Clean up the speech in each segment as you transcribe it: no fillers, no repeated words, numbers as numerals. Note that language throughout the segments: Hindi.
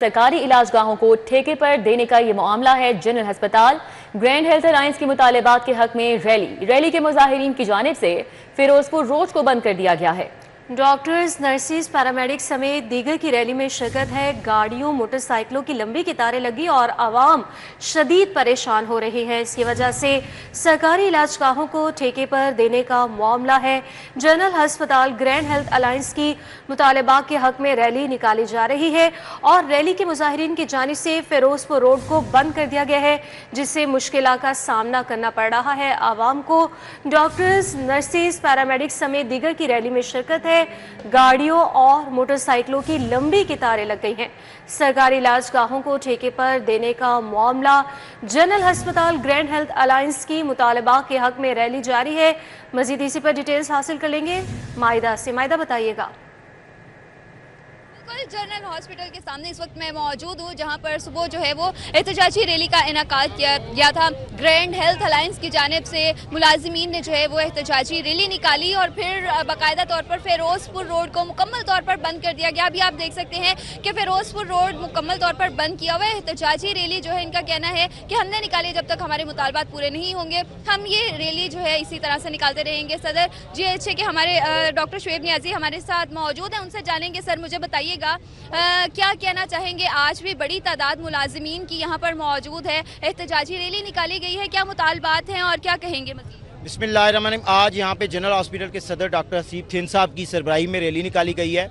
सरकारी इलाजगाहों को ठेके पर देने का ये मामला है। जनरल अस्पताल ग्रैंड हेल्थ अलायंस के मुतालबात के हक में रैली के मुजाहिरीन की जानिब से फिरोजपुर रोड को बंद कर दिया गया है। डॉक्टर्स, नर्सिस, पैरामेडिक्स समेत दीगर की रैली में शिरकत है। गाड़ियों, मोटरसाइकिलों की लंबी कतारें लगी और आवाम शदीद परेशान हो रही है। इसकी वजह से सरकारी इलाजगाहों को ठेके पर देने का मामला है। जनरल अस्पताल ग्रैंड हेल्थ अलायंस की मुतालबात के हक में रैली निकाली जा रही है और रैली के मुजाहिरीन की जानिब से फिरोजपुर रोड को बंद कर दिया गया है, जिससे मुश्किल का सामना करना पड़ रहा है आवाम को। डॉक्टर्स, नर्सिस, पैरामेडिक्स समेत दीगर की रैली में शिरकत है। गाड़ियों और मोटरसाइकिलों की लंबी कतारें लग गई हैं। सरकारी इलाजगाहों को ठेके पर देने का मामला। जनरल अस्पताल ग्रैंड हेल्थ अलायंस की मुतालबा के हक में रैली जारी है। मजीद इसी पर डिटेल्स हासिल कर लेंगे मायदा से। मायदा, बताइएगा। जनरल हॉस्पिटल के सामने इस वक्त मैं मौजूद हूँ, जहाँ पर सुबह जो है वो एहतजाजी रैली का इनेकाद किया गया था। ग्रैंड हेल्थ अलायंस की जानिब से मुलाजिमीन ने जो है वो एहतजाजी रैली निकाली और फिर बाकायदा तौर पर फिरोजपुर रोड को मुकम्मल तौर पर बंद कर दिया गया। अभी आप देख सकते हैं कि फिरोजपुर रोड मुकम्मल तौर पर बंद किया हुआ है। एहतजाजी रैली जो है, इनका कहना है कि हमने निकाली, जब तक हमारे मुतालबात पूरे नहीं होंगे हम ये रैली जो है इसी तरह से निकालते रहेंगे। सदर GH के हमारे डॉक्टर शुएब नियाजी हमारे साथ मौजूद हैं, उनसे जानेंगे। सर, मुझे बताइएगा क्या कहना चाहेंगे? आज भी बड़ी तादाद मुलाजिमीन की यहाँ पर मौजूद है, एहतजाजी रैली निकाली गई है, क्या मुतालबात हैं और क्या कहेंगे मज़ीद? बिस्मिल्लाहिर्रहमानिर्रहीम। आज यहाँ पे जनरल हॉस्पिटल के सदर डॉक्टर हसीब थिन साहब की सरबराही में रैली निकाली गई है।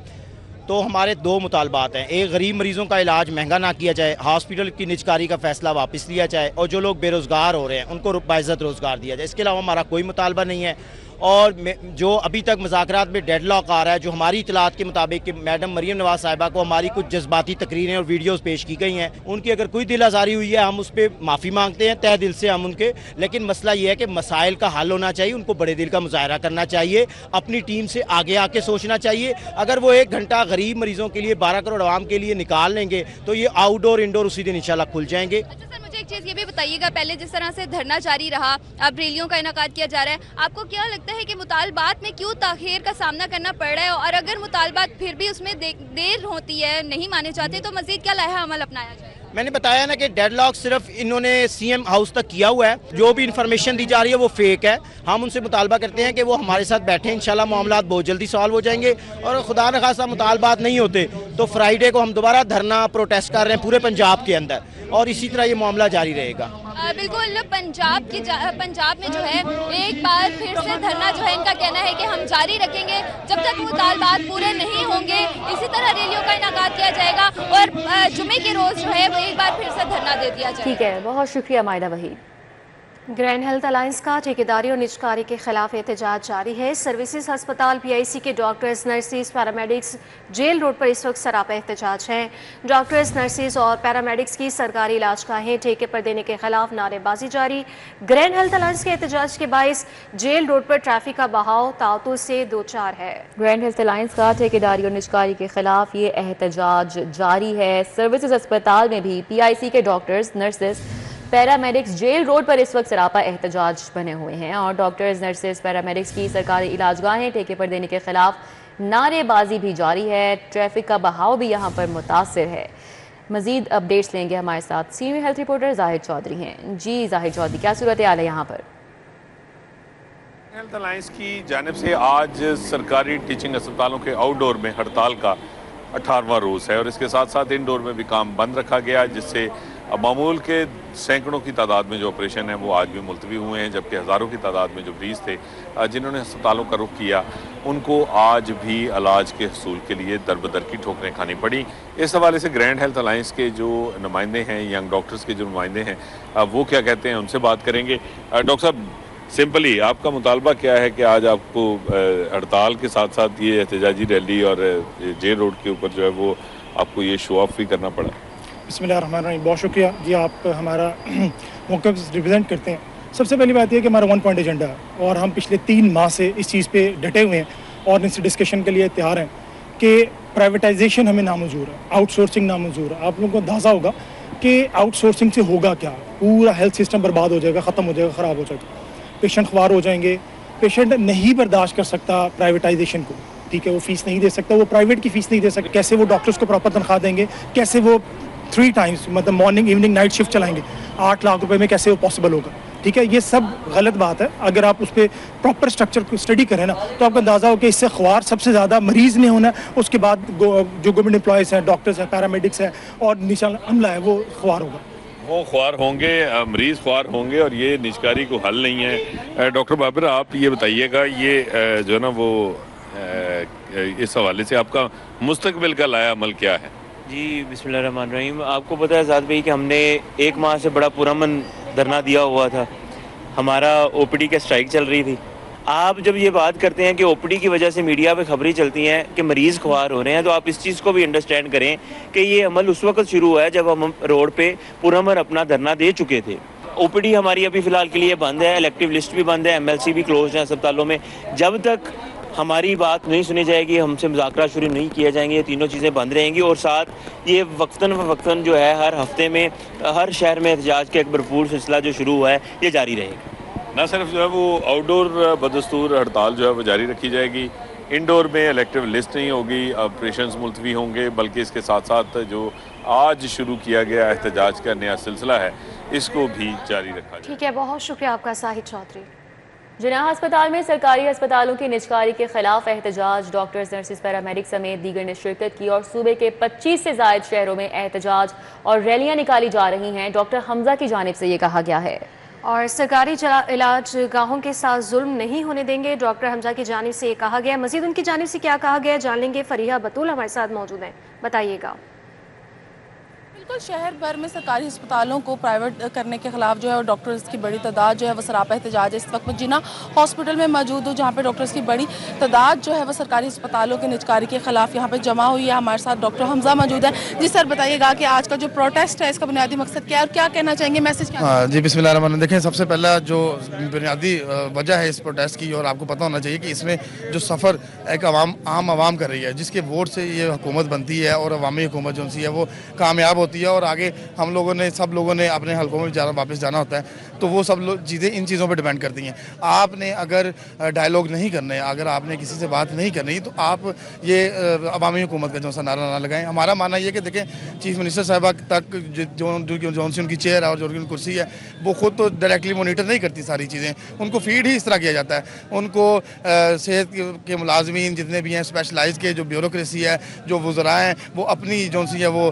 तो हमारे दो मुतालबात हैं। एक, गरीब मरीज़ों का इलाज महंगा ना किया जाए, हॉस्पिटल की निजकारी का फैसला वापस लिया जाए, और जो लोग बेरोज़गार हो रहे हैं उनको बाइज़्ज़त रोज़गार दिया जाए। इसके अलावा हमारा कोई मुतालबा नहीं है। और जो अभी तक मुज़ाकरात में डेडलॉक आ रहा है, जो हमारी इतलात के मुताबिक कि मैडम मरीम नवाज साहिबा को हमारी कुछ जज्बाती तकरीरें और वीडियोस पेश की गई हैं, उनकी अगर कोई दिल आज़ारी हुई है हम उस पर माफ़ी मांगते हैं तहे दिल से हम उनके। लेकिन मसला ये है कि मसाइल का हल होना चाहिए, उनको बड़े दिल का मुजाहरा करना चाहिए, अपनी टीम से आगे आके सोचना चाहिए। अगर वो 1 घंटा गरीब मरीजों के लिए 12 करोड़ आवाम के लिए निकाल लेंगे तो ये आउटडोर इंडोर उसी दिन इंशाल्लाह खुल जाएंगे। एक चीज़ ये भी बताइएगा, पहले जिस तरह से धरना जारी रहा, अब रैलियों का इनेकाद किया जा रहा है, आपको क्या लगता है कि मुतालबात में क्यों ताखीर का सामना करना पड़ रहा है? और अगर मुतालबात फिर भी उसमें देर होती है, नहीं माने जाते, तो मजीद क्या लाहा अमल अपनाया जाए? मैंने बताया ना कि डेडलॉक सिर्फ इन्होंने CM हाउस तक किया हुआ है। जो भी इंफॉर्मेशन दी जा रही है वो फेक है। हम उनसे मुतालबा करते हैं कि वो हमारे साथ बैठे, इंशाल्लाह मामला बहुत जल्दी सॉल्व हो जाएंगे। और खुदा न खासा मुतालबात नहीं होते तो फ्राइडे को हम दोबारा धरना प्रोटेस्ट कर रहे हैं पूरे पंजाब के अंदर, और इसी तरह ये मामला जारी रहेगा। बिल्कुल, पंजाब में जो है एक बार फिर से धरना जो है, इनका कहना है कि हम जारी रखेंगे जब तक मुतालबात पूरे नहीं होंगे। इसी तरह रैलियों का इनेकाद किया जाएगा और जुमे के रोज जो है वो एक बार फिर से धरना दे दिया जाएगा। ठीक है, बहुत शुक्रिया मायदा वहीद। ग्रैंड हेल्थ अलायंस का ठेकेदारी और निजकारी के खिलाफ एहतजाज जारी है। सर्विसेज अस्पताल PIC के doctors, nurses, paramedics jail road पर इस वक्त सरापा एहतजाज है। डॉक्टर्स, नर्सिस और पैरामेडिक्स की सरकारी इलाजगाहें ठेके पर देने के खिलाफ नारेबाजी जारी। ग्रैंड हेल्थ अलायंस के एहतजाज के बायस जेल रोड पर ट्रैफिक का बहाव तातुल से 2-4 है। ग्रैंड हेल्थ अलायंस का ठेकेदारी और निजकारी के खिलाफ ये एहतजाज जारी है। सर्विसेज अस्पताल में भी PIC के doctors, nurses, paramedics jail road पर इस वक्त सरापा एहतजाज बने हुए हैं और डॉक्टर्स, नर्सेस, पैरामेडिक्स की सरकारी इलाजगाहें ठेके पर देने के खिलाफ नारेबाजी भी जारी है। ट्रैफिक का बहाव भी यहाँ पर मुतासिर है। मजीद अपडेट्स लेंगे, हमारे साथ senior health reporter Zahid Chaudhary हैं। जी जाहिद चौधरी, क्या सूरत हाल है यहाँ पर? हेल्थ अलायंस की जानिब से आज सरकारी टीचिंग अस्पतालों के आउटडोर में हड़ताल का 18वां रोज़ है और इसके साथ साथ इनडोर में भी काम बंद रखा गया, जिससे मामूल के सैकड़ों की तादाद में जो ऑपरेशन है वो आज भी मुलतवी हुए हैं, जबकि हज़ारों की तादाद में जो मरीज़ थे जिन्होंने अस्पतालों का रुख किया उनको आज भी इलाज के हसूल के लिए दर बदर की ठोकरें खानी पड़ी। इस हवाले से ग्रैंड हेल्थ अलायंस के जो नुमाइंदे हैं, यंग डॉक्टर्स के जो नुमाइंदे हैं, वो क्या कहते हैं, उनसे बात करेंगे। डॉक्टर साहब, सिंपली आपका मुतालबा क्या है कि आज आपको हड़ताल के साथ साथ ये एहतजाजी रैली और जेल रोड के ऊपर जो है वो आपको ये शो ऑफ भी करना पड़ा? बिस्मिल्लाहिर्रहमानिर्रहीम। बहुत शुक्रिया जी, आप हमारा मौक़िफ़ रिप्रेजेंट करते हैं। सबसे पहली बात यह कि हमारा 1 पॉइंट एजेंडा है और हम पिछले 3 माह से इस चीज़ पे डटे हुए हैं और इनसे डिस्कशन के लिए तैयार हैं कि प्राइवेटाइजेशन हमें नामंजूर है, आउटसोर्सिंग नामंजूर है। आप लोगों को अंदाज़ा होगा कि आउटसोर्सिंग से होगा क्या, पूरा हेल्थ सिस्टम बर्बाद हो जाएगा, ख़त्म हो जाएगा, ख़राब हो जाएगा, पेशेंट ख्वार हो जाएंगे। पेशेंट नहीं बर्दाश्त कर सकता प्राइवेटाइजेशन को। ठीक है, वो फीस नहीं दे सकता, वो प्राइवेट की फीस नहीं दे सकता, कैसे वो डॉक्टर्स को प्रॉपर तनख्वाह देंगे, कैसे वो 3 टाइम्स मतलब मॉर्निंग इवनिंग नाइट शिफ्ट चलाएंगे, 8 लाख रुपए में कैसे वो पॉसिबल होगा। ठीक है, ये सब गलत बात है। अगर आप उस पर प्रॉपर स्ट्रक्चर को स्टडी करें ना, तो आपको अंदाज़ा हो कि इससे ख्वार सबसे ज़्यादा मरीज़ ने होना है, उसके बाद जो गवर्नमेंट एम्प्लॉयज़ हैं, डॉक्टर्स हैं, पैरामेडिक्स हैं और निशान अमला है, वो ख्वार होगा। वो ख्वार होंगे, मरीज़ ख्वार होंगे और ये निजकारी को हल नहीं है। डॉक्टर बाबर, आप ये बताइएगा, ये जो है ना वो इस हवाले से आपका मुस्तकबिल का लाया अमल क्या है? जी बिस्मिल्लाहिर्रहमानिर्रहीम। आपको पता है ज़ात भाई कि हमने 1 माह से बड़ा पुरअमन धरना दिया हुआ था। हमारा ओपीडी का स्ट्राइक चल रही थी। आप जब ये बात करते हैं कि ओपीडी की वजह से मीडिया पे खबरें चलती हैं कि मरीज़ ख्वार हो रहे हैं, तो आप इस चीज़ को भी अंडरस्टैंड करें कि ये अमल उस वक्त शुरू हुआ है जब हम रोड पे पुरअमन अपना धरना दे चुके थे। ओपीडी हमारी अभी फ़िलहाल के लिए बंद है, इलेक्टिव लिस्ट भी बंद है, एमएलसी भी क्लोज है अस्पतालों में। जब तक हमारी बात नहीं सुनी जाएगी, हमसे मुज़ाकरा शुरू नहीं किया जाएंगे, ये तीनों चीज़ें बंद रहेंगी। और साथ ये वक्तन जो है हर हफ्ते में हर शहर में एहतजाज का एक भरपूर सिलसिला जो शुरू हुआ है, ये जारी रहेगा। ना सिर्फ जो है वो आउटडोर बदस्तूर हड़ताल जो है वो जारी रखी जाएगी, इंडोर में इलेक्टिव लिस्ट नहीं होगी, ऑपरेशंस मुलतवी होंगे, बल्कि इसके साथ साथ जो आज शुरू किया गया एहतजाज का नया सिलसिला है, इसको भी जारी रखा जाएगा। ठीक है, बहुत शुक्रिया आपका साहिद चौधरी। जिनाह अस्पताल में सरकारी अस्पतालों की निजकारी के खिलाफ एहतजाज, डॉक्टर्स, नर्सिस, पैरामेडिक समेत दीगर ने शिरकत की और सूबे के 25 से जायद शहरों में एहतजाज और रैलियां निकाली जा रही हैं। डॉक्टर हमजा की जानिब से ये कहा गया है। और सरकारी इलाज गाहों के साथ जुल्म नहीं होने देंगे, डॉक्टर हमजा की जानिब से ये कहा गया। मजीद उनकी जानिब से क्या कहा गया जान लेंगे। फरीहा बतूल हमारे साथ मौजूद हैं, बताइएगा। बिल्कुल, शहर भर में सरकारी अस्पतालों को प्राइवेट करने के खिलाफ जो है डॉक्टर्स की बड़ी तादाद जो है वो सरापा एहतजाज है। इस वक्त मैं जिना हॉस्पिटल में मौजूद हूँ, जहाँ पे डॉक्टर्स की बड़ी तादाद जो है वो सरकारी अस्पतालों के निजकारी के खिलाफ यहाँ पे जमा हुई है। हमारे साथ डॉक्टर हमजा मौजूद है। जी सर, बताइएगा कि आज का जो प्रोटेस्ट है इसका बुनियादी मकसद क्या है और क्या कहना चाहेंगे, मैसेज क्या? हाँ जी, बिस्मिल्लाह। देखें, सबसे पहला जो बुनियादी वजह है इस प्रोटेस्ट की, और आपको पता होना चाहिए कि इसमें जो सफ़र एक आम आवाम कर रही है, जिसके वोट से ये हुकूमत बनती है और अवामी हुकूमत जो सी है वो कामयाब होती है और आगे हम लोगों ने सब लोगों ने अपने हलकों में वापस जाना होता है, तो वो सब चीज़ें इन चीज़ों पे डिपेंड करती हैं। आपने अगर डायलॉग नहीं करने, अगर आपने किसी से बात नहीं करनी, तो आप ये अवामी हुकूमत का जो सा नारा ना लगाएं। हमारा मानना ये कि देखें, चीफ मिनिस्टर साहबा तक जो सी उनकी चेयर है और जो उनकी कुर्सी है, वो खुद तो डायरेक्टली मोनीटर नहीं करती सारी चीज़ें, उनको फीड ही इस तरह किया जाता है। उनको सेहत के मुलाजमीन जितने भी हैं, स्पेशलाइज के जो ब्यूरोक्रेसी है, जो वज़रा हैं, वो अपनी जो सी है वो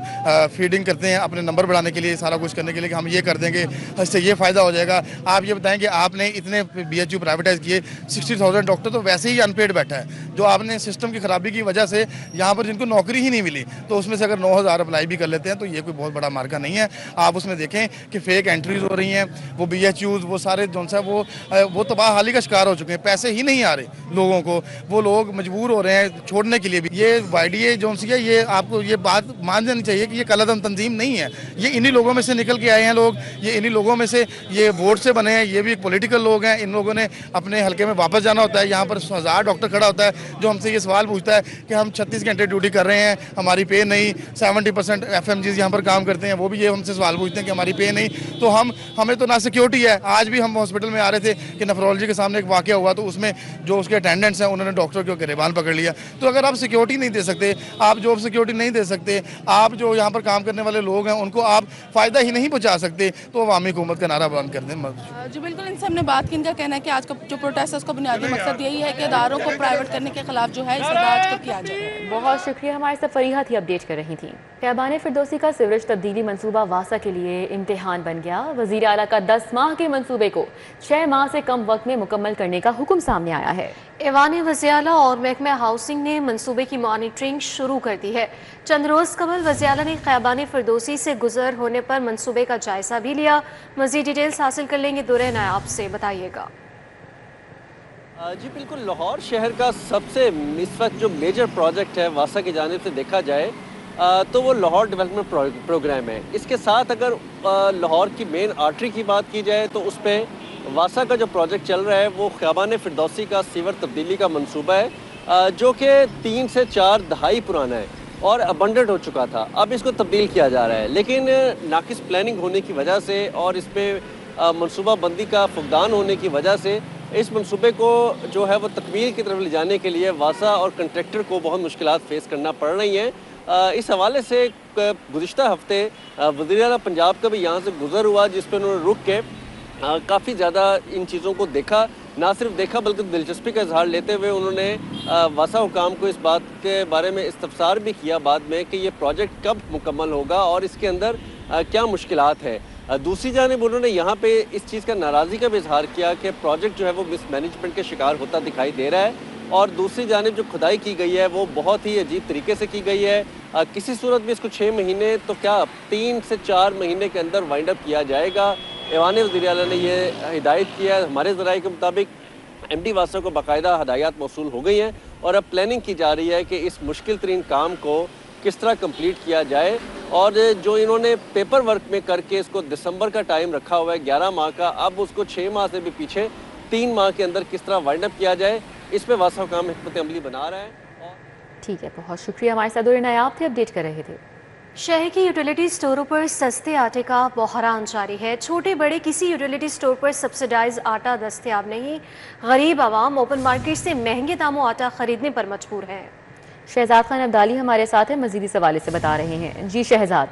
फीडिंग करते हैं अपने नंबर बढ़ाने के लिए, सारा कुछ करने के लिए कि हम ये कर देंगे, इससे ये फ़ायदा हो जाएगा। आप ये बताएं कि आपने इतने BHU प्राइवेटाइज किए, 60,000 डॉक्टर तो वैसे ही अनपेड बैठा है, जो आपने सिस्टम की खराबी की वजह से यहाँ पर जिनको नौकरी ही नहीं मिली, तो उसमें से अगर 9,000 अप्लाई भी कर लेते हैं तो ये कोई बहुत बड़ा मार्का नहीं है। आप उसमें देखें कि फेक एंट्रीज हो रही हैं, वो BHUs वो सारे जो सा वो तबाहाली का शिकार हो चुके हैं, पैसे ही नहीं आ रहे लोगों को, वो लोग मजबूर हो रहे हैं छोड़ने के लिए भी। ये YDA जो सी है, ये आपको ये बात मान लेनी चाहिए कि ये कलअदम तंजीम नहीं है, ये इन्हीं लोगों में से निकल के आए हैं लोग, ये इन्हीं लोगों में से ये वोट से बने हैं, ये भी एक पॉलिटिकल लोग हैं। इन लोगों ने अपने हल्के में वापस जाना होता है। यहाँ पर 1000 डॉक्टर खड़ा होता है जो हमसे ये सवाल पूछता है कि हम 36 घंटे ड्यूटी कर रहे हैं, हमारी पे नहीं। 70% FMGs यहाँ पर काम करते हैं, वो भी ये हमसे सवाल पूछते हैं कि हमारी पे नहीं। तो हमें तो ना सिक्योरिटी है। आज भी हम हॉस्पिटल में आ रहे थे कि नेफ्रोलॉजी के सामने एक वाक़या हुआ, तो उसमें जो उसके अटेंडेंट्स हैं उन्होंने डॉक्टर को गिरबान पकड़ लिया। तो अगर आप सिक्योरिटी नहीं दे सकते, आप जॉब सिक्योरिटी नहीं दे सकते, आप जो यहाँ पर काम करने वाले लोग हैं उनको आप फ़ायदा ही नहीं पहुँचा सकते, तो अवामी हुकूमत का नारा बुलंद कर दें। जी बिल्कुल, इनसे हमने बात की। इनका कहना है कि आज का जो प्रोटेस्ट है उसका बुनियादी मकसद यही है कि इदारों को प्राइवेट करने के खिलाफ जो है इस एहतजाज को किया जाए। बहुत शुक्रिया, हमारे साथ फरीहा थी, अपडेट कर रही थी। ख़ैबान फिरदौसी का सीवरेज तब्दीली मंसूबा वासा के लिए इम्तिहान बन गया। वज़ीर आला का 10 माह के मंसूबे को 6 माह से कम वक्त में मुकम्मल करने का हुक्म सामने आया है। ऐवान वज़ीर-ए-आला और महकमा हाउसिंग ने मंसूबे की मॉनिटरिंग शुरू कर दी है। चंद रोज़ कबल वज़ीर-ए-आला ने ख़ैबान फिरदौसी से गुजर होने पर मंसूबे का जायज़ा भी लिया। मज़ीद डिटेल्स हासिल कर लेंगे दुर्रे नायाब से, बताइएगा। जी बिल्कुल, लाहौर शहर का सबसे इस वक्त जो मेजर प्रोजेक्ट है वासा की जानिब से देखा जाए तो वो लाहौर डेवलपमेंट प्रोग्राम है। इसके साथ अगर लाहौर की मेन आर्टरी की बात की जाए तो उस पर वासा का जो प्रोजेक्ट चल रहा है वो ख़ैबान फिरदौसी का सीवर तब्दीली का मंसूबा है, जो कि 3 से 4 दहाई पुराना है और अबंडेंट हो चुका था। अब इसको तब्दील किया जा रहा है, लेकिन नाकिस प्लानिंग होने की वजह से और इस पर मनसूबा बंदी का फुकदान होने की वजह से इस मंसूबे को जो है वो तकमील की तरफ ले जाने के लिए वासा और कंट्रैक्टर को बहुत मुश्किलात फेस करना पड़ रही हैं। इस हवाले से गुज़िश्ता हफ्ते वज़ीर आला पंजाब का भी यहाँ से गुज़र हुआ, जिस पर उन्होंने रुक के काफ़ी ज़्यादा इन चीज़ों को देखा, ना सिर्फ देखा बल्कि दिलचस्पी का इजहार लेते हुए उन्होंने वासा हुकाम को इस बात के बारे में इस्तफसार भी किया बाद में कि ये प्रोजेक्ट कब मुकम्मल होगा और इसके अंदर क्या मुश्किलात है। दूसरी जानिब उन्होंने यहाँ पे इस चीज़ का नाराज़गी का भी इजहार किया कि प्रोजेक्ट जो है वो मिसमैनेजमेंट के शिकार होता दिखाई दे रहा है और दूसरी जानिब जो खुदाई की गई है वो बहुत ही अजीब तरीके से की गई है। किसी सूरत में इसको 6 महीने तो क्या 3 से 4 महीने के अंदर वाइंड अप किया जाएगा। ऐवान वज़ीर आला ने यह हिदायत किया है। हमारे ज़राए के मुताबिक MD वासा को बाकायदा हदायत मौसूल हो गई हैं और अब प्लानिंग की जा रही है कि इस मुश्किल तरीन काम को किस तरह कंप्लीट किया जाए और जो इन्होंने पेपर वर्क में करके इसको दिसंबर का टाइम रखा हुआ है 11 माह का, अब उसको 6 माह से भी पीछे 3 माह के अंदर किस तरह वाइंड अप किया जाए, इस पर वासा हुकाम हिकमत अमली बना रहा है। ठीक है, बहुत शुक्रिया। हमारे साथ नायाब थे, अपडेट कर रहे थे। शहर की यूटिलिटी स्टोरों पर सस्ते आटे का बहरान जारी है। छोटे बड़े किसी यूटिलिटी स्टोर पर सब्सिडाइज आटा दस्तयाब नहीं। गरीब आवाम ओपन मार्केट से महंगे दामों आटा खरीदने पर मजबूर है। शहजाद खान अब्दाली हमारे साथ है, मजीद इस हवाले से बता रहे हैं। जी शहजाद।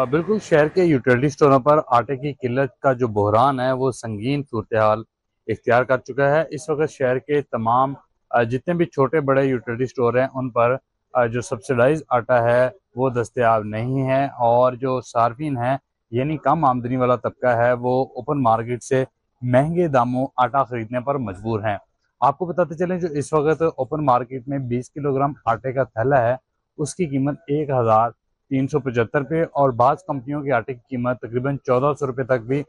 बिल्कुल, शहर के यूटिलिटी स्टोरों पर आटे की किल्लत का जो बहरान है वो संगीन सूरत हाल इख्तियार कर चुका है। इस वक्त शहर के तमाम जितने भी छोटे बड़े यूटिलिटी स्टोर हैं उन पर जो सब्सिडाइज आटा है वो दस्तयाब नहीं है और जो सार्फिन है यानी कम आमदनी वाला तबका है वो ओपन मार्केट से महंगे दामों आटा खरीदने पर मजबूर हैं। आपको बताते चलें जो इस वक्त ओपन मार्केट में 20 किलोग्राम आटे का थैला है उसकी कीमत 1375 रुपये और बाज़ कंपनियों के आटे की कीमत तकरीबन 1400 रुपये तक भी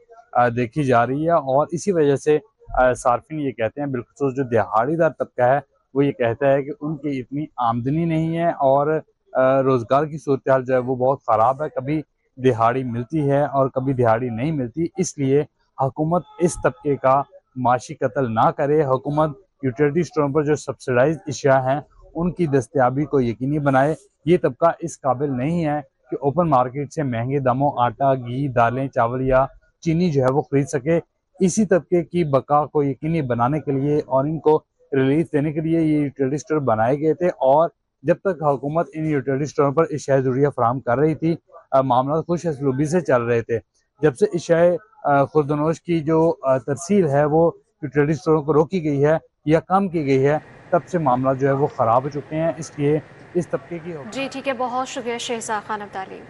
देखी जा रही है। और इसी वजह से सार्फिन ये कहते हैं, बिलखुसूस जो दिहाड़ीदार तबका है वो ये कहता है कि उनकी इतनी आमदनी नहीं है और रोज़गार की सूरत हाल जो है वो बहुत ख़राब है। कभी दिहाड़ी मिलती है और कभी दिहाड़ी नहीं मिलती, इसलिए हुकूमत इस तबके का माशी कत्ल ना करे। हुकूमत यूटिलिटी स्टोरों पर जो सब्सिडाइज अशिया हैं उनकी दस्तयाबी को यकीनी बनाए। ये तबका इस काबिल नहीं है कि ओपन मार्केट से महंगे दामों आटा, घी, दालें, चावल या चीनी जो है वो खरीद सके। इसी तबके की बका को यकीनी बनाने के लिए और इनको रिलीफ देने के लिए ये यूटिलिटी स्टोर बनाए गए थे और जब तक हुकूमत इन यूटिलिटी स्टोरों पर अशिया ज़रूरिया फराहम कर रही थी मामला खुश असलूबी से चल रहे थे। जब से अशिया खुर्दनोश की जो तरसील है वो यूटिलिटी स्टोरों को रोकी गई है या कम की गई है तब से मामला जो है वो ख़राब हो चुके हैं। इसलिए इस तबके की जी ठीक है, बहुत शुक्रिया शहजाद खान अब्दाली।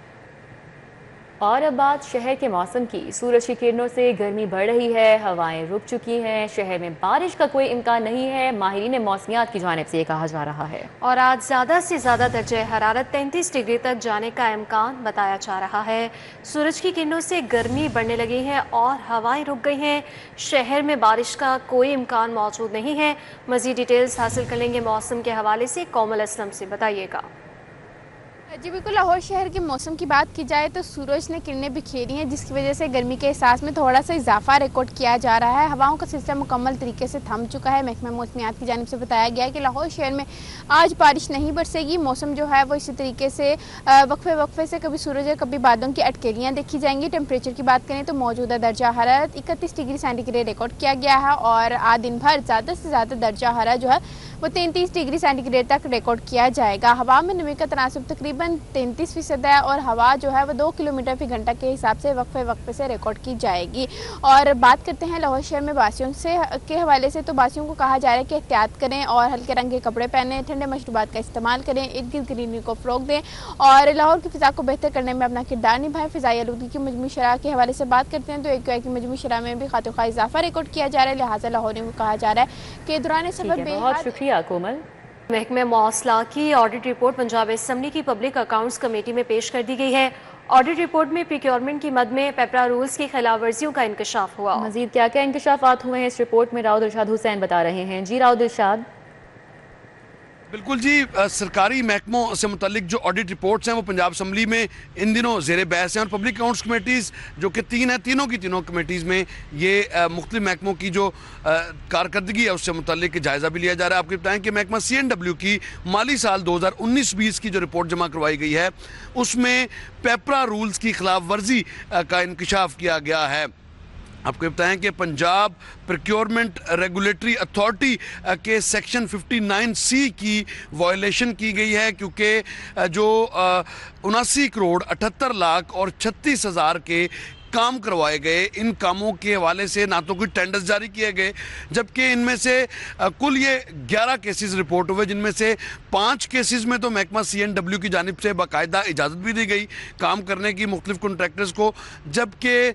और अब बात शहर के मौसम की। सूरज की किरणों से गर्मी बढ़ रही है, हवाएं रुक चुकी हैं, शहर में बारिश का कोई इम्कान नहीं है, माहिरीन मौसमियात की जानिब से ये कहा जा रहा है। और आज ज़्यादा से ज़्यादा दर्जे हरारत 33 डिग्री तक जाने का इम्कान बताया जा रहा है। सूरज की किरणों से गर्मी बढ़ने लगी है और हवाएं रुक गई हैं। शहर में बारिश का कोई इम्कान मौजूद नहीं है। मज़ीद डिटेल्स हासिल कर लेंगे मौसम के हवाले से कोमल असलम से, बताइएगा। जी बिल्कुल, लाहौर शहर के मौसम की बात की जाए तो सूरज ने किरणें बिखेरी हैं जिसकी वजह से गर्मी के एहसास में थोड़ा सा इजाफा रिकॉर्ड किया जा रहा है। हवाओं का सिलसिला मुकम्मल तरीके से थम चुका है। महकमा मौसमियात की जानिब से बताया गया है कि लाहौर शहर में आज बारिश नहीं बरसेगी। मौसम जो है वो इसी तरीके से वक्फे से कभी सूरज और कभी बादलों की अटकेलियाँ देखी जाएंगी। टेम्परेचर की बात करें तो मौजूदा दर्जा हरारत 31 डिग्री सेंटीग्रेड रिकॉर्ड किया गया है और आज दिन भर ज़्यादा से ज़्यादा दर्जा हरारत जो है वो 33 डिग्री सेंटीग्रेड तक रिकॉर्ड किया जाएगा। हवा में नमी का तनासब तकरीबन 33% है और हवा जो है वो 2 किलोमीटर फी घंटा के हिसाब से वक्फे से रिकॉर्ड की जाएगी। और बात करते हैं लाहौर शहर में बासियों से के हवाले से, तो बासियों को कहा जा रहा है कि एहतियात करें और हल्के रंग के कपड़े पहनें, ठंडे मशरूबात का इस्तेमाल करें, इर्द गिर्द ग्रीनरी को फ़रोग दें और लाहौर की फ़िज़ा को बेहतर करने में अपना किरदार निभाएं। फ़िज़ाई आलूदगी की मजमू शरह के हवाले से बात करते हैं तो AQI की मजमू शरह में भी खातिर खास इजाफा रिकॉर्ड किया जा रहा है। लिहाजा लाहौरियों को कहा जा रहा है कि दौरान सफ़र बहुत शुक्रिया कोमल। महकमे मौसला की ऑडिट रिपोर्ट पंजाब असम्बली की पब्लिक अकाउंट्स कमेटी में पेश कर दी गई है। ऑडिट रिपोर्ट में प्रोक्योरमेंट की मद में पेपरा रूल्स की खिलाफ वर्जियों का इंकशाफ हुआ। मजीद क्या क्या इंकशाफात हुए हैं इस रिपोर्ट में, राउद इरशाद हुसैन बता रहे हैं। जी राउद इरशाद। बिल्कुल जी, सरकारी महकमों से मुतल्लिक जो ऑडिट रिपोर्ट्स हैं वो पंजाब असम्बली में इन दिनों ज़ेर बहस हैं और पब्लिक अकाउंट्स कमेटीज़ जो कि 3 हैं, तीनों की तीनों कमेटीज़ में ये मुख्तलिफ महकमों की जो कारकर्दगी है उससे मुतल्लिक जायज़ा भी लिया जा रहा है। आपको बताएं कि महकमा CNW की माली साल 2019-20 की जो रिपोर्ट जमा करवाई गई है उसमें पेपरा रूल्स की खिलाफ वर्जी का इंकशाफ किया गया है। आपको ये बताएं कि पंजाब प्रोक्योरमेंट रेगुलेटरी अथॉरिटी के सेक्शन 59C की वायलेशन की गई है, क्योंकि जो 79 करोड़ 78 लाख और 36 हज़ार के काम करवाए गए, इन कामों के हवाले से ना तो कोई टेंडर्स जारी किए गए, जबकि इनमें से कुल ये 11 केसेस रिपोर्ट हुए, जिनमें से 5 केसेस में तो महकमा CNW की जानिब से बाकायदा इजाज़त भी दी गई काम करने की मुख्तलिफ कॉन्ट्रैक्टर्स को, जबकि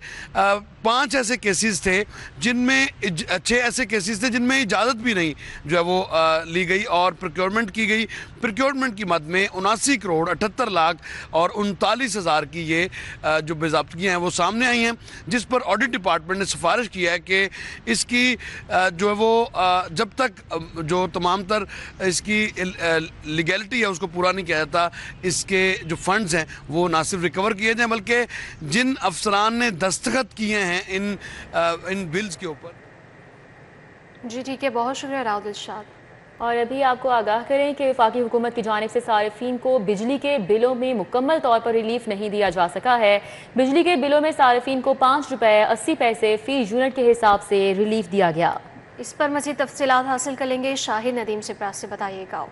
5 ऐसे केसेस थे जिनमें 6 ऐसे केसेस थे जिनमें इजाज़त भी नहीं जो है वो ली गई और प्रोक्योरमेंट की गई। प्रोक्योरमेंट की मद में 79 करोड़ 78 लाख और 39 हज़ार की ये जो बेज़ाब्तगियाँ हैं वो सामने आई हैं, जिस पर ऑडिट डिपार्टमेंट ने सिफारिश किया है कि इसकी जो है वो जब तक जो तमाम तर इसकी लीगैलिटी है उसको पूरा नहीं किया जाता, इसके जो फंड्स हैं वो ना सिर्फ रिकवर किए जाएँ बल्कि जिन अफसरान ने दस्तखत किए हैं इन बिल्स के ऊपर। जी ठीक है, बहुत शुक्रिया राउत इरशाद। और अभी आपको आगाह करें कि वफाकी हुकूमत की जानिब से सारिफीन को बिजली के बिलों में मुकम्मल तौर पर रिलीफ नहीं दिया जा सका है। बिजली के बिलों में सारिफीन को 5 रुपये 80 पैसे फी यूनिट के हिसाब से रिलीफ दिया गया। इस पर मज़ीद तफसीलात हासिल कर लेंगे शाहिद नदीम से। प्रास से बताइएगा।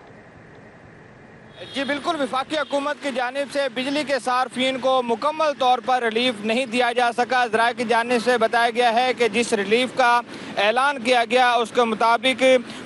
जी बिल्कुल, वफाकी हुकूमत की जानिब से बिजली के सार्फिन को मुकम्मल तौर पर रिलीफ नहीं दिया जा सका। ज़राए की जानिब से बताया गया है कि जिस रिलीफ का ऐलान किया गया उसके मुताबिक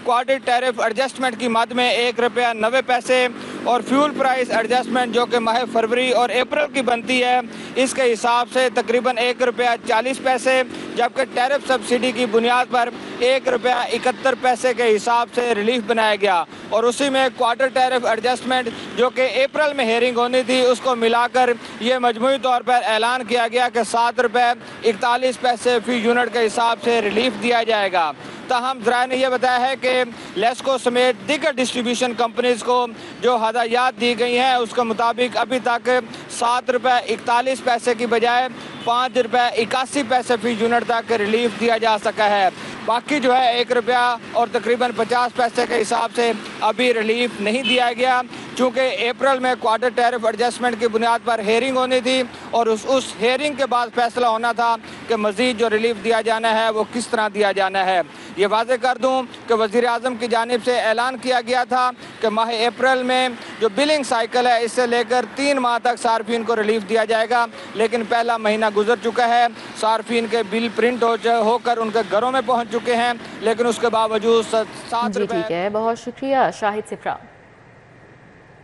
क्वार्टर टैरिफ एडजस्टमेंट की मद में 1 रुपया 90 पैसे और फ्यूल प्राइस एडजस्टमेंट जो कि माह फरवरी और अप्रैल की बनती है इसके हिसाब से तकरीबन 1 रुपया 40 पैसे, जबकि टैरिफ सब्सिडी की बुनियाद पर 1 रुपया 71 पैसे के हिसाब से रिलीफ बनाया गया। और उसी में क्वार्टर टैरिफ एडजस्टमेंट जो कि अप्रैल में हेयरिंग होनी थी उसको मिलाकर ये मजमूई तौर पर ऐलान किया गया कि 7 रुपये 41 पैसे फी यूनिट के हिसाब से रिलीफ दिया जाएगा। ताहम ज़राए ने यह बताया है कि लेस्को समेत दीगर डिस्ट्रीब्यूशन कंपनीज को जो हदायत दी गई हैं उसके मुताबिक अभी तक 7 रुपये 41 पैसे की बजाय 5 रुपये 81 पैसे फी यूनिट तक रिलीफ दिया जा सका है। बाकी जो है 1 रुपया और तकरीबन 50 पैसे के हिसाब से अभी रिलीफ नहीं दिया गया, चूँकि अप्रैल में क्वार्टर टैरिफ एडजस्टमेंट की बुनियाद पर हेयरिंग होनी थी और उस हेयरिंग के बाद फैसला होना था कि मज़ीद जो रिलीफ दिया जाना है वो किस तरह दिया जाना है। ये वाज़ेह कर दूं कि वज़ीर आज़म की जानिब से ऐलान किया गया था कि माह अप्रैल में जो बिलिंग साइकिल है इससे लेकर 3 माह तक सार्फिन को रिलीफ दिया जाएगा, लेकिन पहला महीना गुजर चुका है, सार्फिन के बिल प्रिंट होकर उनके घरों में पहुँच चुके हैं, लेकिन उसके बावजूद 7 रुपये। ठीक है, बहुत शुक्रिया शाहिद सिफ्रा।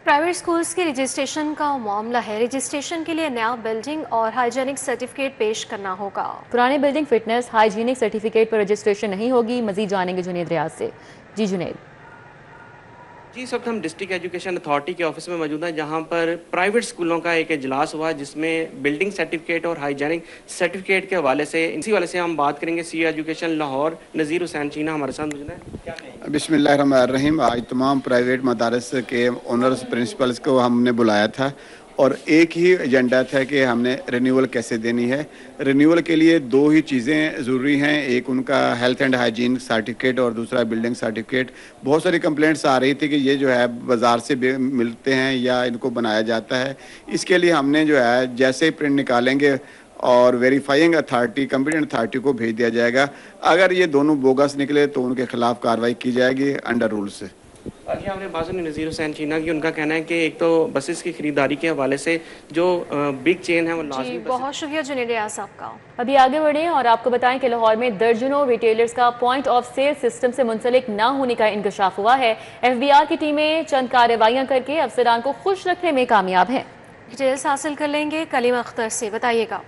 प्राइवेट स्कूल्स की रजिस्ट्रेशन का मामला है। रजिस्ट्रेशन के लिए नया बिल्डिंग और हाइजीनिक सर्टिफिकेट पेश करना होगा। पुराने बिल्डिंग फिटनेस हाइजीनिक सर्टिफिकेट पर रजिस्ट्रेशन नहीं होगी। मजीद जानेंगे जुनेद रियाज से। जी जुनेद। जी, इस वक्त हम डिस्ट्रिक्ट एजुकेशन अथॉरिटी के ऑफिस में मौजूद हैं, जहां पर प्राइवेट स्कूलों का एक इजलास हुआ जिसमें बिल्डिंग सर्टिफिकेट और हाइजीनिक सर्टिफिकेट के हवाले से इसी वाले से हम बात करेंगे। सी एजुकेशन लाहौर नज़ीर हुसैन चीना हमारे साथ मौजूद है। बिस्मिल्लाहिर्रहमानिर्रहीम। आज तमाम प्राइवेट मदारस के ओनर्स प्रिंसिपल्स को हमने बुलाया था और एक ही एजेंडा था कि हमने रिन्यूअल कैसे देनी है। रिन्यूअल के लिए 2 ही चीज़ें ज़रूरी हैं, एक उनका हेल्थ एंड हाइजीन सर्टिफिकेट और दूसरा बिल्डिंग सर्टिफिकेट। बहुत सारी कंप्लेंट्स आ रही थी कि ये जो है बाज़ार से मिलते हैं या इनको बनाया जाता है। इसके लिए हमने जो है जैसे ही प्रिंट निकालेंगे और वेरीफाइंग अथॉरिटी कॉम्पिटेंट अथॉरिटी को भेज दिया जाएगा। अगर ये दोनों बोगस निकले तो उनके खिलाफ कार्रवाई की जाएगी अंडर रूल से। जी, हमने बात सुनी नज़ीर हुसैन चीना की, उनका कहना है कि एक तो बसेस की खरीदारी के हवाले से जो बिग चेन है वो लाजमी। बहुत शुक्रिया जुनेद रियाज साहब का। अभी आगे बढ़ें और आपको बताएं कि लाहौर में दर्जनों रिटेलर्स का पॉइंट ऑफ सेल सिस्टम से मुंसलिक ना होने का इंकशाफ हुआ है। FBR की टीमें चंद कार्रवाइयां करके अफसरान को खुश रखने में कामयाब हैं। डिटेल्स हासिल कर लेंगे कलीम अख्तर से। बताइएगा।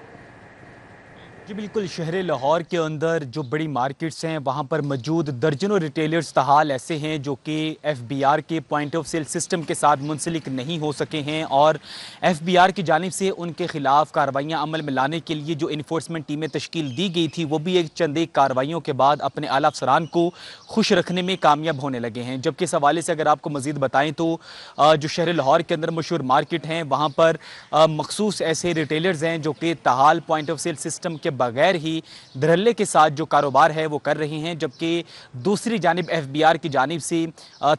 जी बिल्कुल, शहर लाहौर के अंदर जो बड़ी मार्केट्स हैं वहाँ पर मौजूद दर्जनों रिटेलर्स तहाल ऐसे हैं जो कि FBR के पॉइंट ऑफ सेल सिस्टम के साथ मुंसलिक नहीं हो सके हैं और FBR की जानिब से उनके खिलाफ कार्रवाइयाँ अमल में लाने के लिए जो इन्फोर्समेंट टीमें तश्कील दी गई थी वो भी एक कार्रवाइयों के बाद अपने आला अफसरान को खुश रखने में कामयाब होने लगे हैं। जबकि इस हवाले से अगर आपको मज़ीद बताएँ तो जो शहर लाहौर के अंदर मशहूर मार्केट हैं वहाँ पर मखसूस ऐसे रिटेलर्स हैं जो कि तहाल पॉइंट ऑफ सेल सिस्टम के बगैर ही धड़ल्ले के साथ जो कारोबार है वो कर रहे हैं, जबकि दूसरी जानिब FBR की जानिब से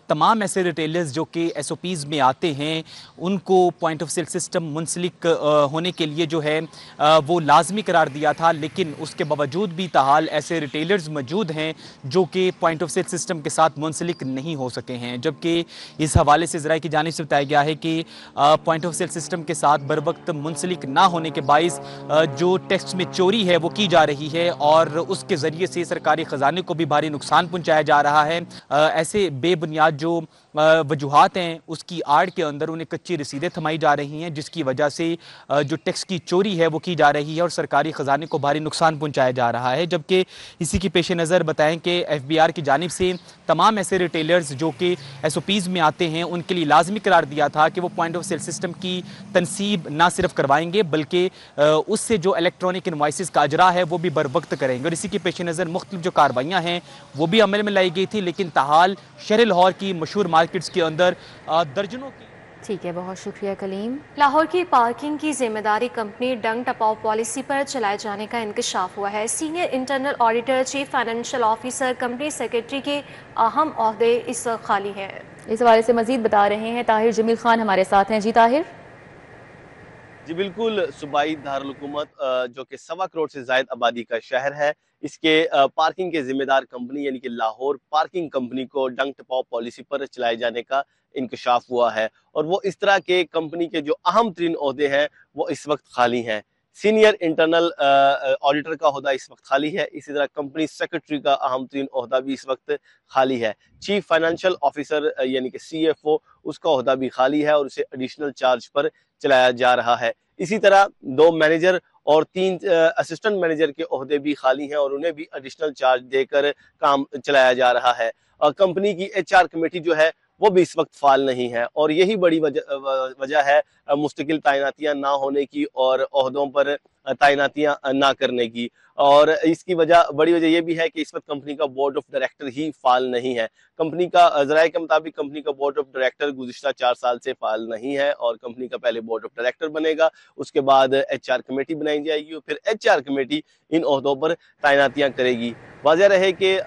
तमाम ऐसे रिटेलर्स जो कि SOPs में आते हैं उनको पॉइंट ऑफ सेल सिस्टम मुंसलिक होने के लिए जो है वो लाजमी करार दिया था, लेकिन उसके बावजूद भी ताहाल ऐसे रिटेलर्स मौजूद हैं जो कि पॉइंट ऑफ सेल सिस्टम के साथ मुंसलिक नहीं हो सके हैं। जबकि इस हवाले से ज़राए की जानिब से बताया गया है कि पॉइंट ऑफ सेल सिस्टम के साथ बर वक्त मुंसलिक ना होने के बाइस जो टैक्स में चोरी है वो की जा रही है और उसके ज़रिए से सरकारी ख़जाने को भी भारी नुकसान पहुँचाया जा रहा है। ऐसे बेबुनियाद जो वजूहात हैं उसकी आड़ के अंदर उन्हें कच्ची रसीदें थमाई जा रही हैं, जिसकी वजह से जो टैक्स की चोरी है वो की जा रही है और सरकारी ख़जाने को भारी नुकसान पहुंचाया जा रहा है। जबकि इसी की पेश नज़र बताएं कि FBR की जानिब से तमाम ऐसे रिटेलर्स जो कि SOPs में आते हैं उनके लिए लाजमी करार दिया था कि वो पॉइंट ऑफ सेल सिस्टम की तनसीब ना सिर्फ करवाएंगे बल्कि उससे जो इलेक्ट्रॉनिक इनवॉइसेस का अजरा है वो भी बर वक्त करेंगे। और इसी की पेश नज़र मुख्तलिफ जो कार्रवाइयाँ हैं वो भी अमल में लाई गई थी, लेकिन ताहाल शहर लाहौर की मशहूर मार्केट्स के अंदर दर्जनों की। ठीक है, बहुत शुक्रिया कलीम। लाहौर की पार्किंग की जिम्मेदारी कंपनी डंग टपाओ पॉलिसी पर चलाए जाने का इंकशाफ हुआ है। Senior internal auditor, chief financial officer, company secretary के अहम ओहदे इस वक्त खाली हैं। इस हवाले से मजीद बता रहे हैं ताहिर जमील खान हमारे साथ हैं। जी ताहिर। जी बिल्कुल, सूबाई दारुल हुकूमत जो कि 1.25 करोड़ से ज़ायद आबादी का शहर है, इसके पार्किंग के जिम्मेदार कंपनी यानी कि लाहौर पार्किंग कंपनी को डंग टपाओ पॉलिसी पर चलाए जाने का इंकशाफ हुआ है और वो इस तरह के कंपनी के जो अहम तरीन ओहदे हैं वो इस वक्त खाली हैं। सीनियर इंटरनल ऑडिटर का ओहदा इस वक्त खाली है, इसी तरह कंपनी सेक्रेटरी का अहम तरीन ओहदा भी इस वक्त खाली है। चीफ फाइनेंशियल ऑफिसर यानी कि CFO उसका ओहदा भी खाली है और उसे एडिशनल चार्ज पर चलाया जा रहा है। इसी तरह 2 मैनेजर और 3 असिस्टेंट मैनेजर के ओहदे भी खाली हैं और उन्हें भी एडिशनल चार्ज देकर काम चलाया जा रहा है। कंपनी की HR कमेटी जो है वो भी इस वक्त फाल नहीं है और यही बड़ी वजह है मुस्तकिल तैनातियां ना होने की और ओहदों पर तैनातियां ना करने की। और इसकी बड़ी वजह यह भी है कि इस वक्त कंपनी का बोर्ड ऑफ डायरेक्टर ही फाल नहीं है। कंपनी का ज़राए के मुताबिक कंपनी का बोर्ड ऑफ डायरेक्टर गुज़िश्ता 4 साल से फाल नहीं है और कंपनी का पहले बोर्ड ऑफ डायरेक्टर बनेगा, उसके बाद HR कमेटी बनाई जाएगी और फिर HR कमेटी इन ओहदों पर तैनातियां करेगी। वाज़ेह रहे कि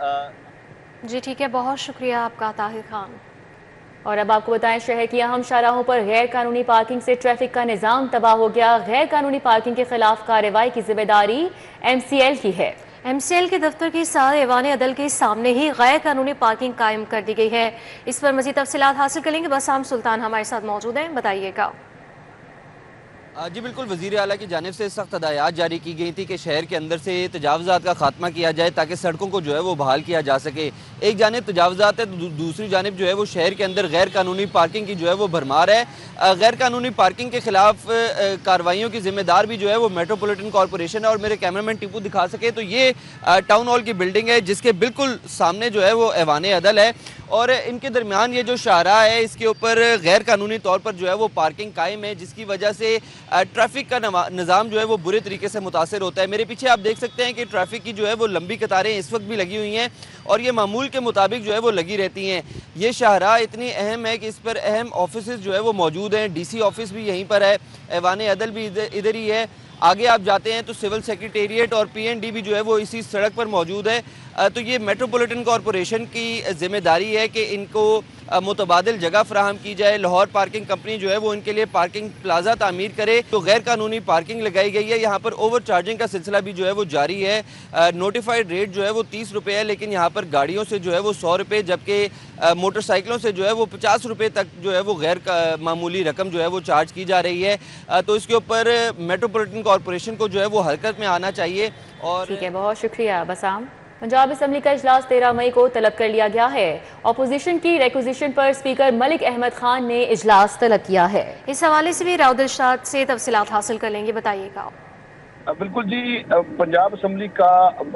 जी ठीक है, बहुत शुक्रिया आपका ताहिर खान। और अब आपको बताएं शहर की अहम शाहराहों पर गैर कानूनी पार्किंग से ट्रैफिक का निजाम तबाह हो गया। गैर कानूनी पार्किंग के खिलाफ कार्रवाई की जिम्मेदारी MCL की है। MCL के दफ्तर के साथ ऐवान अदल के सामने ही गैर कानूनी पार्किंग कायम कर दी गई है। इस पर मज़ीद तफसीलात हासिल करेंगे। बसाम सुल्तान हमारे साथ मौजूद हैं, बताइएगा। जी बिल्कुल, वज़ीर आला की जानिब से सख्त हदायत जारी की गई थी कि शहर के अंदर से तजावज़ात का खात्मा किया जाए ताकि सड़कों को जो है वो बहाल किया जा सके। एक जानिब तजावज़ात है तो दूसरी जानिब जो है वो शहर के अंदर गैर कानूनी पार्किंग की जो है वो भरमार है। गैर कानूनी पार्किंग के खिलाफ कार्रवाइयों की जिम्मेदार भी जो है वो मेट्रोपॉलिटन कॉरपोरेशन है और मेरे कैमरामैन टीपू दिखा सके तो ये टाउन हॉल की बिल्डिंग है जिसके बिल्कुल सामने जो है वो ऐवान अदल है और इनके दरमियान ये जो शाहराह है इसके ऊपर गैर कानूनी तौर पर जो है वो पार्किंग कायम है, जिसकी वजह से ट्रैफिक का निज़ाम जो है वो बुरे तरीके से मुतासर होता है। मेरे पीछे आप देख सकते हैं कि ट्रैफिक की जो है वो लंबी कतारें इस वक्त भी लगी हुई हैं और ये मामूल के मुताबिक जो है वो लगी रहती हैं। ये शाहराह इतनी अहम है कि इस पर अहम ऑफिस जो है वो मौजूद हैं। DC ऑफिस भी यहीं पर है, ऐवान अदल भी इधर ही है। आगे आप जाते हैं तो सिविल सेक्रेटेरिएट और PND भी जो है वो इसी सड़क पर मौजूद है। तो ये मेट्रोपॉलिटन कॉरपोरेशन की जिम्मेदारी है कि इनको मुतबादिल जगह फराहम की जाए। लाहौर पार्किंग कंपनी जो है वो इनके लिए पार्किंग प्लाजा तामीर करे। तो गैर कानूनी पार्किंग लगाई गई है। यहाँ पर ओवर चार्जिंग का सिलसिला भी जो है वो जारी है। नोटिफाइड रेट जो है वो 30 रुपये है, लेकिन यहाँ पर गाड़ियों से जो है वो 100 रुपये, जबकि मोटरसाइकिलों से जो है वो 50 रुपये तक जो है वो गैर मामूली रकम जो है वो चार्ज की जा रही है। तो इसके ऊपर मेट्रोपॉलिटन कॉरपोरेशन को जो है वो हरकत में आना चाहिए। और ठीक है, बहुत शुक्रिया बसाम। पंजाब असम्बली का इजलास 13 मई को तलब कर लिया गया है। अपोजिशन की रिक्विजिशन पर स्पीकर मलिक अहमद खान ने इजलास तलब किया है। इस हवाले से भी राउद इरशाद से तफसीलात हासिल कर लेंगे, बताइएगा। बिल्कुल जी, पंजाब असम्बली का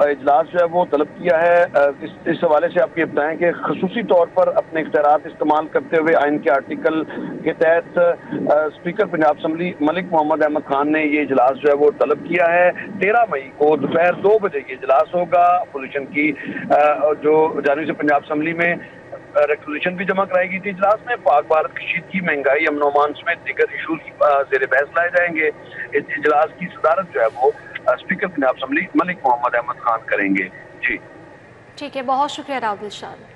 इजलास जो है वो तलब किया है। इस हवाले से आपको बताएं कि खसूसी तौर पर अपने इख्तियारात इस्तेमाल करते हुए आइन के आर्टिकल के तहत स्पीकर पंजाब असम्बली मलिक मोहम्मद अहमद खान ने ये इजलास जो है वो तलब किया है। 13 मई को दोपहर 2 बजे ये इजलास होगा। अपोजिशन की जो जानिब से पंजाब असम्बली में रिक्विजिशन भी जमा कराई गई थी। इजलास में पाक भारत कशीदगी, महंगाई, अमन-ओ-अमान समेत दीगर इशूज जेर बहस लाए जाएंगे। इस इजलास की सदारत जो है वो स्पीकर पंजाब असम्बली मलिक मोहम्मद अहमद खान करेंगे। जी ठीक है, बहुत शुक्रिया राहुल शाह।